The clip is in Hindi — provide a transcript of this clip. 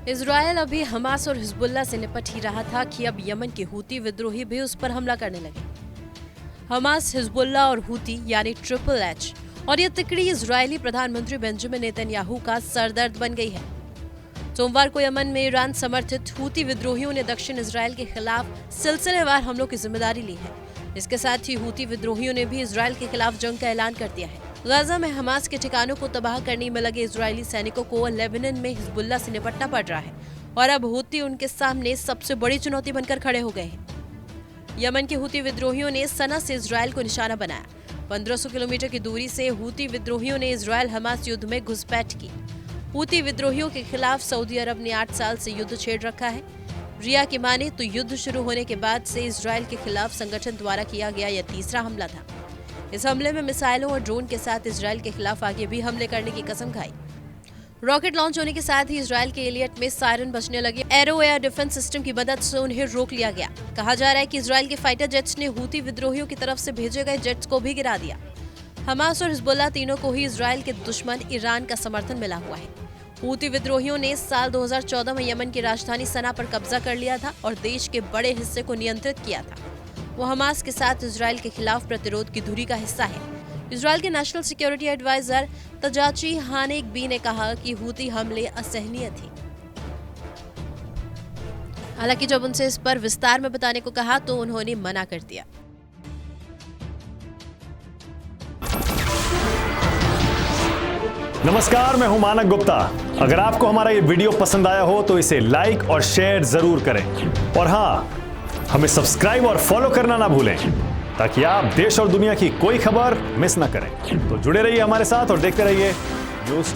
इजरायल अभी हमास और हिजबुल्लाह से निपट ही रहा था कि अब यमन के हूती विद्रोही भी उस पर हमला करने लगे। हमास, हिजबुल्लाह और हूती यानी ट्रिपल एच और ये तिकड़ी इजरायली प्रधानमंत्री बेंजामिन नेतन्याहू का सरदर्द बन गई है। सोमवार को यमन में ईरान समर्थित हूती विद्रोहियों ने दक्षिण इजरायल के खिलाफ सिलसिलेवार हमलों की जिम्मेदारी ली है। इसके साथ ही हूती विद्रोहियों ने भी इजरायल के खिलाफ जंग का ऐलान कर दिया है। गाजा में हमास के ठिकानों को तबाह करने में लगे इजरायली सैनिकों को लेबनान में हिजबुल्लाह से निपटना पड़ रहा है और अब हूती उनके सामने सबसे बड़ी चुनौती बनकर खड़े हो गए हैं। यमन के हूती विद्रोहियों ने सना से इजरायल को निशाना बनाया। 1500 किलोमीटर की दूरी से हूती विद्रोहियों ने इजरायल हमास युद्ध में घुसपैठ की। हूती विद्रोहियों के खिलाफ सऊदी अरब ने 8 साल से युद्ध छेड़ रखा है। रिया की माने तो युद्ध शुरू होने के बाद से इजरायल के खिलाफ संगठन द्वारा किया गया यह तीसरा हमला था। इस हमले में मिसाइलों और ड्रोन के साथ इजरायल के खिलाफ आगे भी हमले करने की कसम खाई। रॉकेट लॉन्च होने के साथ ही इजरायल के एलियट में सायरन बजने लगे। एरो एयर डिफेंस सिस्टम की मदद से उन्हें रोक लिया गया। कहा जा रहा है कि इजरायल के फाइटर जेट्स ने हूती विद्रोहियों की तरफ से भेजे गए जेट्स को भी गिरा दिया। हमास और हिजबुल्लाह तीनों को ही इजरायल के दुश्मन ईरान का समर्थन मिला हुआ है। हूती विद्रोहियों ने साल 2014 में यमन की राजधानी सना पर कब्जा कर लिया था और देश के बड़े हिस्से को नियंत्रित किया था। वो हमास के साथ इजरायल के खिलाफ प्रतिरोध की धुरी का हिस्सा है। इजरायल के नेशनल सिक्योरिटी एडवाइजर तजाची हानेकबी ने कहा कि हूती हमले असहनीय थे। हालांकि जब उनसे इस पर विस्तार में बताने को कहा तो उन्होंने मना कर दिया। नमस्कार, मैं हूं मानक गुप्ता। अगर आपको हमारा ये वीडियो पसंद आया हो तो इसे लाइक और शेयर जरूर करें और हाँ, हमें सब्सक्राइब और फॉलो करना ना भूलें ताकि आप देश और दुनिया की कोई खबर मिस ना करें। तो जुड़े रहिए हमारे साथ और देखते रहिए न्यूज़ 24।